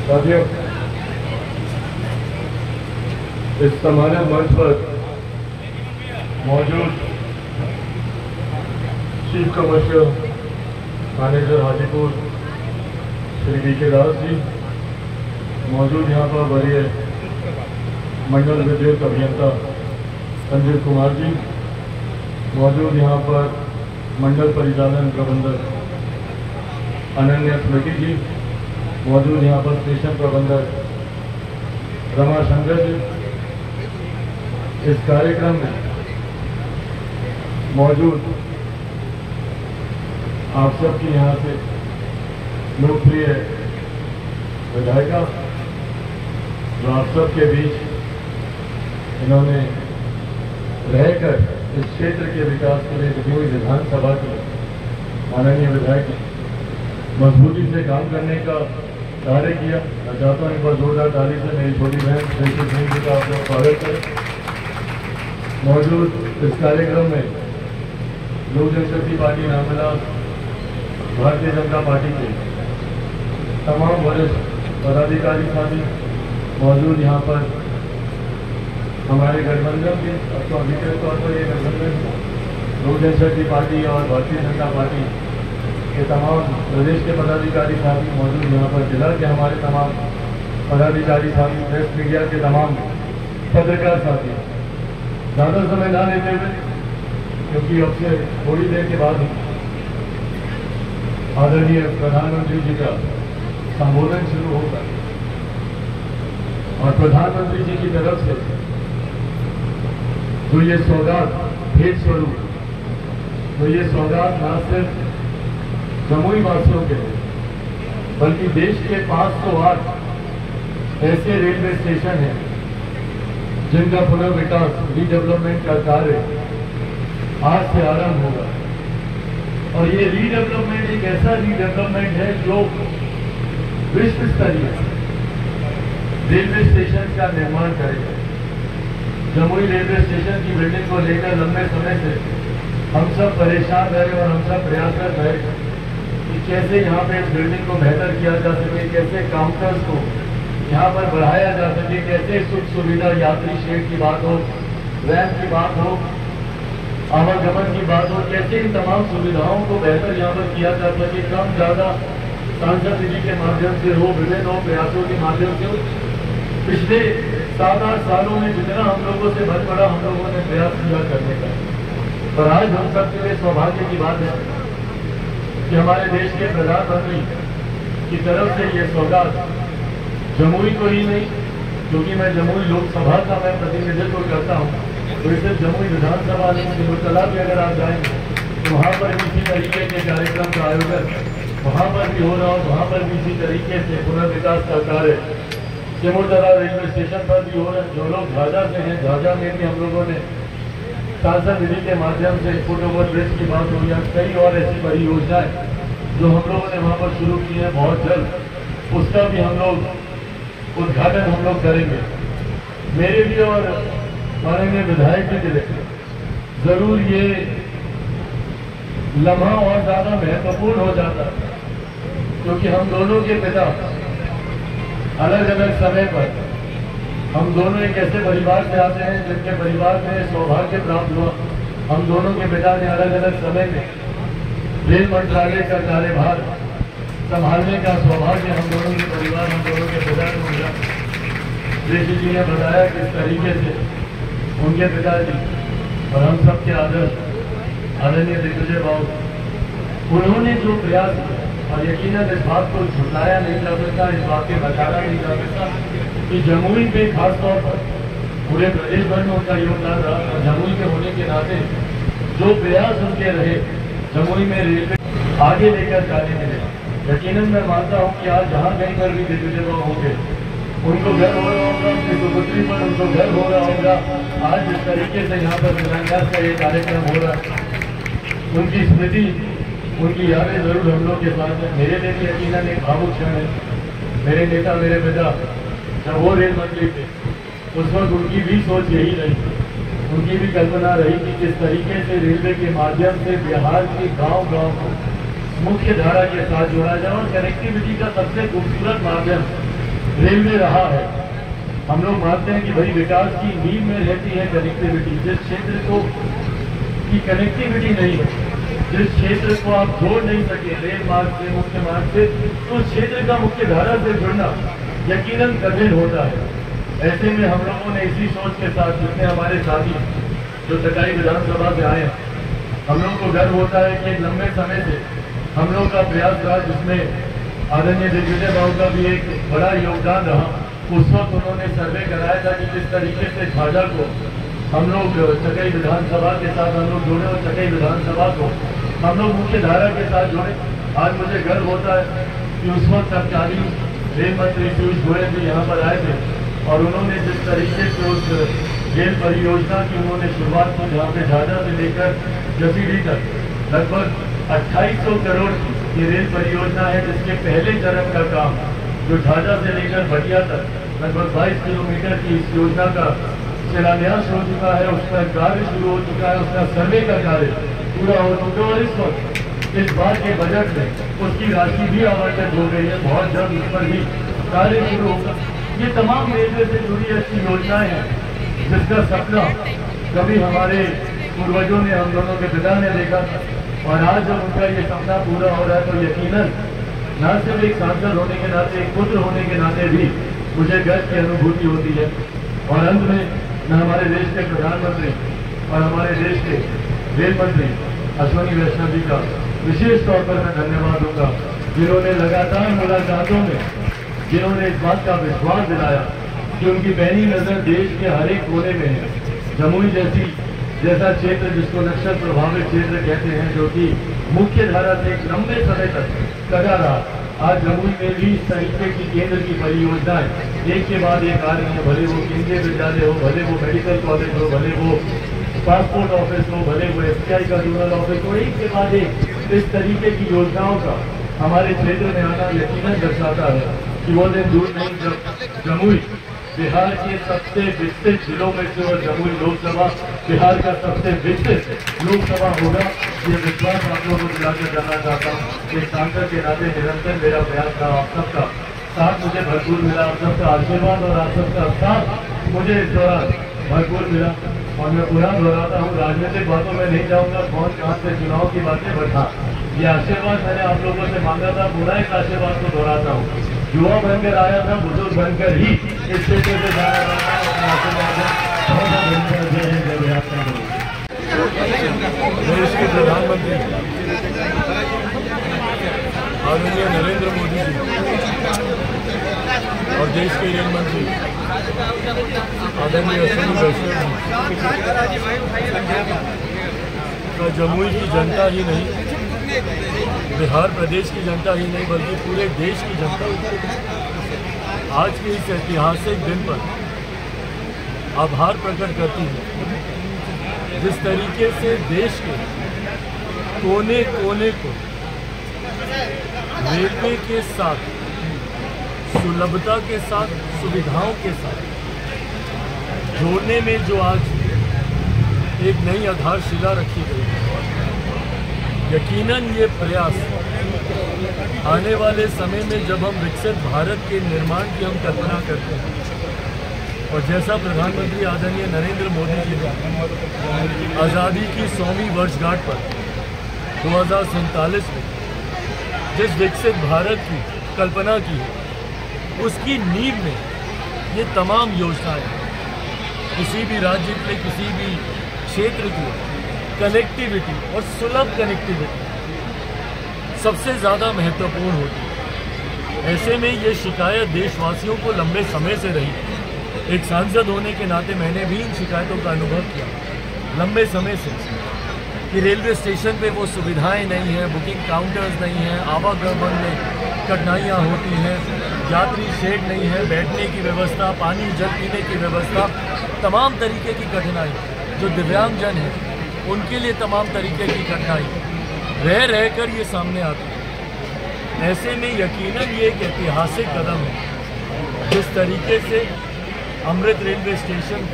साथियों, इस सम्मानित मंच पर मौजूद chief commercial manager Hajipur Shri V K. Das ji, मौजूद यहाँ पर वरीय मंडल विद्युत अभियंता संजीव कुमार जी, मौजूद यहाँ पर मंडल परिचालन प्रबंधक अनन्या स्मृति जी, मौजूद यहाँ पर स्टेशन प्रबंधक रमा शंकर जी, इस कार्यक्रम में मौजूद आप सबकी यहाँ से लोकप्रिय विधायिका जो आप सबके बीच इन्होंने रहकर इस क्षेत्र के विकास के लिए जमुई विधानसभा के माननीय विधायक मजबूती से काम करने का कार्य किया। मैं चाहता हूँ एक बार जोरदार ताली से मेरी छोटी बहन श्री सिंह जी का आप लोग स्वागत करें। मौजूद इस कार्यक्रम में लोक जनशक्ति पार्टी रामविलास भारतीय जनता पार्टी के तमाम वरिष्ठ पदाधिकारी साथी मौजूद, यहाँ पर हमारे गठबंधन के अब तो अधिकृत तौर पर ये गठबंधन लोक जनशक्ति पार्टी और भारतीय जनता पार्टी के तमाम प्रदेश के पदाधिकारी साथी मौजूद, यहाँ पर जिला के हमारे तमाम पदाधिकारी साथी, प्रेस मीडिया के तमाम पत्रकार साथी। ज़्यादा समय ना लेते हुए, क्योंकि अब से थोड़ी देर के बाद आदरणीय प्रधानमंत्री जी का संबोधन शुरू होगा और प्रधानमंत्री जी की तरफ से जो ये सौगात भेंट स्वरूप, तो ये सौगात न सिर्फ जमुई वासियों के बल्कि देश के 508 ऐसे रेलवे स्टेशन हैं जिनका पुनर्विकास रीडेवलपमेंट का कार्य आज से आरंभ होगा। और ये रीडेवलपमेंट एक ऐसा रीडेवलपमेंट है जो विश्व स्तरीय रेलवे स्टेशन का निर्माण करेगा। जमुई रेलवे स्टेशन की बिल्डिंग को लेकर लंबे समय से हम सब परेशान रहे और हम सब प्रयासरत रहे कि कैसे यहाँ पे इस बिल्डिंग को बेहतर किया जा सके, कैसे काउंटर्स को यहाँ पर बढ़ाया जा सके, कैसे सुख सुविधा, यात्री शेड की बात हो, रैंप की बात हो, आवागमन की बात हो, कैसे इन तमाम सुविधाओं को बेहतर यहाँ पर किया जा सके, कम ज़्यादा सांसद निधि के माध्यम से हो, विभिन्न प्रयासों के माध्यम से हो। पिछले 7-8 सालों में जितना हम लोगों से भर पड़ा हम लोगों ने प्रयास किया करने का, पर आज हम सबके लिए सौभाग्य की बात है कि हमारे देश के प्रधानमंत्री की तरफ से ये सौगात जमुई को ही नहीं, क्योंकि मैं जमुई लोकसभा का मैं प्रतिनिधित्व करता हूँ, तो इसे जमुई विधानसभा नहीं, सिमुलतला भी अगर आप जाएंगे तो वहाँ पर भी इसी तरीके के कार्यक्रम का आयोजन वहाँ पर भी हो रहा हो, वहाँ पर भी इसी तरीके से पुनर्विकास का कार्य सिमुलतला रेलवे स्टेशन पर भी हो रहा है। जो लोग झाझा से हैं, झाझा में भी हम लोगों ने सांसद निधि के माध्यम से फुट ओवर ब्रिज की बात हो, या कई और ऐसी परियोजनाएं जो हम लोगों ने वहाँ पर शुरू की है, बहुत जल्द उसका भी हम लोग उद्घाटन हम लोग करेंगे। मेरे लिए और माननीय विधायक जी के लिए जरूर ये लम्हा और ज्यादा महत्वपूर्ण हो जाता है, क्योंकि हम दोनों के पिता अलग अलग समय पर, हम दोनों एक ऐसे परिवार से आते हैं जिनके परिवार में सौभाग्य प्राप्त हुआ। हम दोनों के पिता ने अलग अलग समय में रेल मंत्रालय का कार्यभार संभालने का सौभाग्य हम दोनों के परिवार, हम दोनों के पिता को मिला। ऋषि जी ने बताया किस तरीके से उनके पिताजी और हम सब के आदर्श आदरणीय दिग्विजय बाबू, उन्होंने जो प्रयास किया, और यकीनन इस बात को झुटलाया नहीं जा सकता, इस बात के नकारा नहीं जा सकता कि जमुई पे खासतौर पर पूरे प्रदेश भर में उनका योगदान रहा। जमुई के होने के नाते जो प्रयास उनके रहे जमुई में रेलवे आगे लेकर जाने के लिए, यकीनन मैं मानता हूँ कि आज जहाँ कहीं पर भी दिग्विजय बाबू होंगे उनको घर हो रहा होगा, उनकी सुपुत्री पर उनको घर हो रहा होगा। आज जिस तरीके से यहाँ पर शिलान्यास का ये कार्यक्रम हो रहा है, उनकी स्मृति, उनकी यादें जरूर हम लोग के साथ हैं। मेरे लिए भी यकीनन एक भावुक क्षण है। मेरे नेता, मेरे पिता जब वो रेल मंत्री थे उस वक्त उनकी भी सोच यही रही, उनकी भी कल्पना रही कि किस तरीके से रेलवे के माध्यम से बिहार के गांव-गांव को मुख्य धारा के साथ जोड़ा जाए। और कनेक्टिविटी का सबसे खूबसूरत माध्यम रेलवे रहा है। हम लोग मानते हैं कि भाई विकास की नींव में रहती है कनेक्टिविटी। जिस क्षेत्र को की कनेक्टिविटी नहीं है, जिस क्षेत्र को आप जोड़ नहीं सके रेल मार्ग से, मुख्य मार्ग से, तो उस क्षेत्र का मुख्य धारा से जुड़ना यकीनन कठिन होता है। ऐसे में हम लोगों ने इसी सोच के साथ, जिसमें हमारे साथी जो चकाई विधानसभा से आए हैं, हम लोग को गर्व होता है कि लंबे समय से हम लोग का प्रयास रहा, जिसमें आदरणीय दिग्विजय बाबू का भी एक बड़ा योगदान रहा। उस वक्त उन्होंने सर्वे कराया था कि किस तरीके से झाझा को हम लोग चकाई विधानसभा के साथ हम लोग जोड़े और चकाई विधानसभा को हम लोग मुख्य धारा के साथ जोड़े। आज मुझे गर्व होता है कि उस वक्त तत्कालीन रेल मंत्री पीयूष गोयल भी यहाँ पर आए थे और उन्होंने जिस तरीके से उस रेल परियोजना की उन्होंने शुरुआत की, जहाँ पे झाझा से लेकर जसीडीह तक लगभग 2800 करोड़ की ये रेल परियोजना है, जिसके पहले चरण का काम जो झाझा से लेकर भटिया तक लगभग 22 किलोमीटर की इस योजना का शिलान्यास हो चुका है, उसका कार्य शुरू हो चुका है, उसका सर्वे का कार्य पूरा हो चुका है और इस वक्त इस बार के बजट में उसकी राशि भी आवंटित हो गई है। बहुत जल्द उस पर भी कार्य शुरू होगा। ये तमाम रेलवे से जुड़ी ऐसी योजनाएं हैं जिसका सपना कभी हमारे पूर्वजों ने, हम दोनों के पिता ने देखा था और आज जब उनका ये सपना पूरा हो रहा है तो यकीनन न सिर्फ एक सांसद होने के नाते, एक पुत्र होने के नाते भी मुझे गर्व की अनुभूति होती है। और अंत में मैं हमारे देश के प्रधानमंत्री और हमारे देश के रेल मंत्री अश्विनी वैष्णव जी का विशेष तौर पर मैं धन्यवाद दूंगा, जिन्होंने लगातार मुलाकातों में जिन्होंने इस बात का विश्वास दिलाया कि उनकी पैनी नजर देश के हर एक कोने में है। जमुई जैसा क्षेत्र, जिसको नक्सल प्रभावित क्षेत्र कहते हैं, जो कि मुख्य धारा से एक लंबे समय तक कटा रहा, आज जमुई में भी इस तरीके की केंद्र की परियोजनाएं एक के बाद एक आ रही है। भले वो केंद्रीय विद्यालय हो, भले वो मेडिकल कॉलेज हो, भले वो पासपोर्ट ऑफिस हो, भले वो SBI का जोनल ऑफिस हो, एक के बाद एक इस तरीके की योजनाओं का हमारे क्षेत्र में आना यकीनन दर्शाता है कि वो दिन दूर नहीं जब जमुई बिहार के सबसे विकसित जिलों में से और जमुई लोकसभा बिहार का सबसे विकसित लोकसभा होगा। ये विश्वास आप लोगों को दिलाकर जाना चाहता हूँ। एक सांसद के नाते निरंतर मेरा प्रयास था, आप सबका साथ मुझे भरपूर मिला, आप सबका आशीर्वाद और आप सबका साथ मुझे इस दौरान भरपूर मिला। और मैं पुनः दोहराता हूँ, राजनीतिक बातों में नहीं जाऊँगा, कौन कहाँ से चुनाव की बातें बढ़ा, ये आशीर्वाद मैंने आप लोगों से मांगा था। पुनः इस आशीर्वाद को दोहराता हूँ, युवा बनकर आया था, बुजुर्ग बनकर ही इस क्षेत्र से जाना चाहता हूँ। देश के प्रधानमंत्री आदरणीय नरेंद्र मोदी जी और देश के रेल मंत्री आदरणीय अश्विनी वैष्णव का जमुई की जनता ही नहीं, बिहार प्रदेश की जनता ही नहीं, बल्कि पूरे देश की जनता आज के इस ऐतिहासिक दिन पर आभार प्रकट करती है। जिस तरीके से देश के कोने कोने को रेलवे के साथ सुलभता के साथ, सुविधाओं के साथ जोड़ने में जो आज एक नई आधारशिला रखी गई है, यकीनन ये प्रयास आने वाले समय में जब हम विकसित भारत के निर्माण की हम कल्पना करते हैं और जैसा प्रधानमंत्री आदरणीय नरेंद्र मोदी जी ने आज़ादी की 100वीं वर्षगांठ पर 2047 में जिस विकसित भारत की कल्पना की है, उसकी नींव में ये तमाम योजनाएं किसी भी राज्य के लिए, किसी भी क्षेत्र की कनेक्टिविटी और सुलभ कनेक्टिविटी सबसे ज़्यादा महत्वपूर्ण होती है। ऐसे में ये शिकायत देशवासियों को लंबे समय से रही। एक सांसद होने के नाते मैंने भी इन शिकायतों का अनुभव किया लंबे समय से कि रेलवे स्टेशन पे वो सुविधाएं नहीं हैं, बुकिंग काउंटर्स नहीं हैं, आवागमन में कठिनाइयाँ होती हैं, यात्री शेड नहीं है, बैठने की व्यवस्था, पानी जल पीने की व्यवस्था, तमाम तरीके की कठिनाई जो दिव्यांगजन हैं उनके लिए तमाम तरीके की कठिनाई रह कर ये सामने आती है। ऐसे में यकीनन ये एक ऐतिहासिक कदम है जिस तरीके से अमृत रेलवे स्टेशन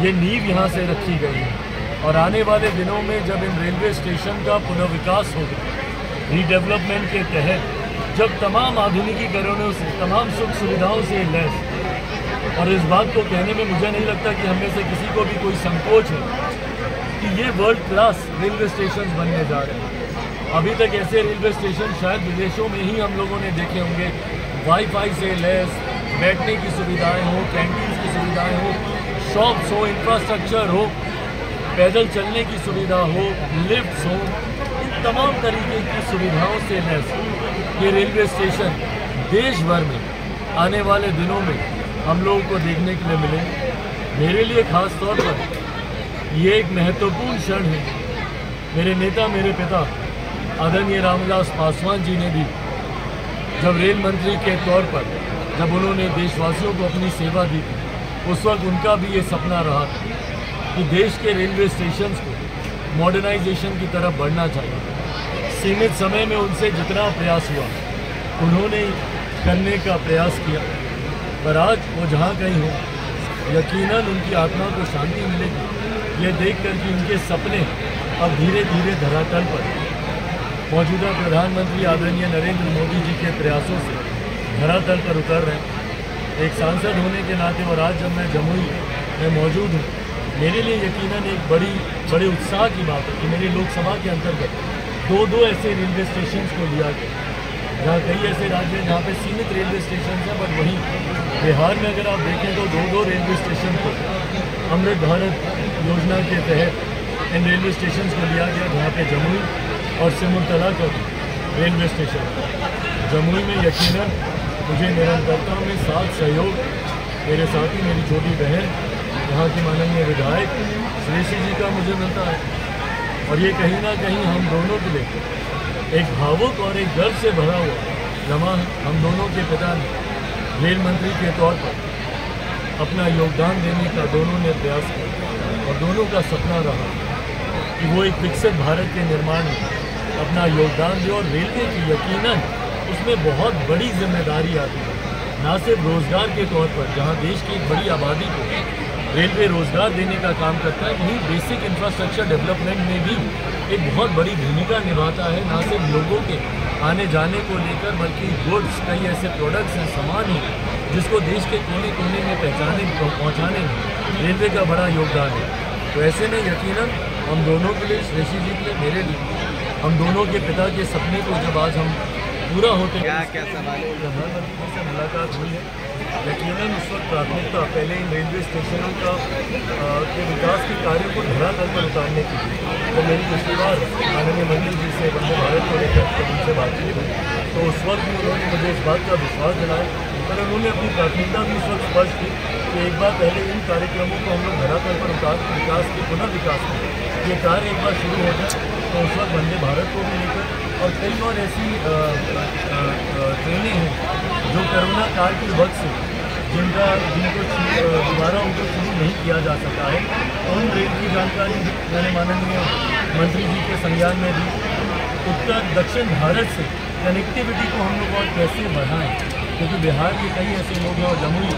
ये नींव यहाँ से रखी गई है और आने वाले दिनों में जब इन रेलवे स्टेशन का पुनर्विकास होगा, रीडेवलपमेंट के तहत जब तमाम आधुनिकीकरणों से, तमाम सुख सुविधाओं से लैस, और इस बात को कहने में मुझे नहीं लगता कि हम में से किसी को भी कोई संकोच है कि ये वर्ल्ड क्लास रेलवे स्टेशन बनने जा रहे हैं। अभी तक ऐसे रेलवे स्टेशन शायद विदेशों में ही हम लोगों ने देखे होंगे, वाईफाई से लैस, बैठने की सुविधाएं हो, कैंटीन की सुविधाएं हो, शॉप्स हो, इंफ्रास्ट्रक्चर हो, पैदल चलने की सुविधा हो, लिफ्ट्स हो, इन तमाम तरीके की सुविधाओं से लैस ये रेलवे स्टेशन देश भर में आने वाले दिनों में हम लोगों को देखने के लिए मिले। मेरे लिए खास तौर पर ये एक महत्वपूर्ण क्षण है। मेरे नेता, मेरे पिता आदरणीय रामविलास पासवान जी ने भी जब रेल मंत्री के तौर पर जब उन्होंने देशवासियों को अपनी सेवा दी थी, उस वक्त उनका भी ये सपना रहा था कि देश के रेलवे स्टेशंस को मॉडर्नाइजेशन की तरफ बढ़ना चाहिए। सीमित समय में उनसे जितना प्रयास हुआ उन्होंने करने का प्रयास किया, पर आज वो जहाँ कहीं हो यकीनन उनकी आत्मा को शांति मिलेगी ये देखकर कि उनके सपने अब धीरे धीरे धरातल पर मौजूदा प्रधानमंत्री आदरणीय नरेंद्र मोदी जी के प्रयासों से धरातल पर उतर रहे हैं। एक सांसद होने के नाते और आज जब मैं जमुई में मौजूद हूँ, मेरे लिए यकीनन एक बड़े उत्साह की बात है कि मेरी लोकसभा के अंतर्गत दो ऐसे रेलवे स्टेशन को लिया गया, जहाँ कई ऐसे राज्य हैं जहाँ पे सीमित रेलवे स्टेशन हैं, बट वहीं बिहार में अगर आप देखें तो दो रेलवे स्टेशन को अमृत भारत योजना के तहत इन रेलवे स्टेशन को लिया गया, जहाँ पे जमुई और सिमुलतला का रेलवे स्टेशन। जमुई में यकीनन मुझे निरंतरता में साथ सहयोग मेरे साथी, मेरी छोटी बहन, यहाँ की माननीय विधायक श्रेषी जी का मुझे मिलता है, और ये कहीं ना कहीं हम दोनों के लिए एक भावुक और एक गर्व से भरा हुआ लम्हा हम दोनों के पिता ने रेल मंत्री के तौर पर अपना योगदान देने का दोनों ने प्रयास किया, और दोनों का सपना रहा कि वो एक विकसित भारत के निर्माण में अपना योगदान दे। और रेलवे की यकीनन उसमें बहुत बड़ी जिम्मेदारी आती है, ना सिर्फ रोज़गार के तौर पर, जहाँ देश की एक बड़ी आबादी को रेलवे रोज़गार देने का काम करता है, वहीं बेसिक इंफ्रास्ट्रक्चर डेवलपमेंट में भी एक बहुत बड़ी भूमिका निभाता है। ना सिर्फ लोगों के आने जाने को लेकर, बल्कि गुड्स, कई ऐसे प्रोडक्ट्स हैं, सामान हैं, जिसको देश के कोने कोने में पहुँचाने में रेलवे का बड़ा योगदान है। तो ऐसे में यकीनन हम दोनों के लिए, श्रेषी जी के लिए, मेरे लिए, हम दोनों के पिता के सपने को जब आज हम पूरा होते हैं, प्रधानमंत्री से मुलाकात हुई है, यकीनन उस वक्त प्राथमिकता पहले इन रेलवे स्टेशनों का के विकास के कार्यों को धरातल पर उतारने की थी। तो मेरी पिछली बार माननीय मंत्री जी से वंदे भारत को लेकर जब उनसे बातचीत हुई, तो उस वक्त भी उन्होंने मुझे इस बात का विश्वास दिलाया, पर उन्होंने अपनी प्राथमिकता भी उस वक्त स्पष्ट की कि एक बार पहले इन कार्यक्रमों को हम लोग धरातल पर उतार के विकास के पुनर्विकास में ये कार्य एक बार शुरू हो जाए, तो उस वक्त वंदे भारत को भी लेकर और कई और ऐसी ट्रेनें हैं जो कोरोना काल के वक्त से जिनको दोबारा उनको शुरू नहीं किया जा सका है, उन रेल की जानकारी मैंने माननीय मंत्री जी के संज्ञान में दी। उत्तर दक्षिण भारत से कनेक्टिविटी को हम लोग और कैसे बढ़ाएं, क्योंकि बिहार के कई ऐसे लोग हैं और जमुई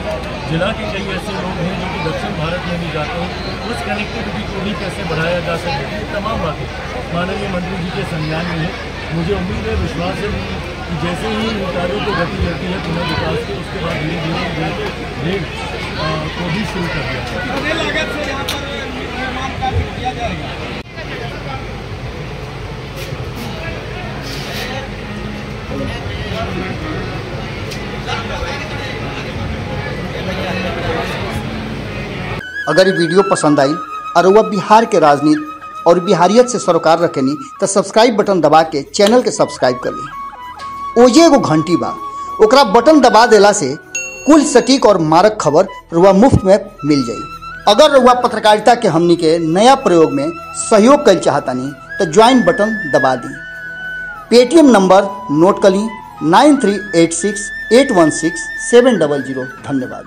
जिला के कई ऐसे लोग हैं जो कि दक्षिण भारत में भी जाते हैं, उस कनेक्टिविटी को भी कैसे बढ़ाया जा सके, ये तमाम बातें माननीय मंत्री जी के संज्ञान में है। मुझे उम्मीद है, विश्वास है कि जैसे ही इन कार्यों को गति मिलती है पुनर्विकास के, उसके बाद धीरे धीरे रेल को भी शुरू कर दिया जाएगा। अगर ये वीडियो पसंद आई और वह बिहार के राजनीति और बिहारियत से सरोकार रखेनी तो सब्सक्राइब बटन दबा के चैनल के सब्सक्राइब कर ली। ओजे एगो घंटी बा, ओकरा बटन दबा देला से कुल सटीक और मारक खबर रुआ मुफ्त में मिल जाई। अगर रुआ पत्रकारिता के हमनी के नया प्रयोग में सहयोग कर चाहतानी तो ज्वाइन बटन दबा दी। पेटीएम नंबर नोट कर ली 9386816700। धन्यवाद।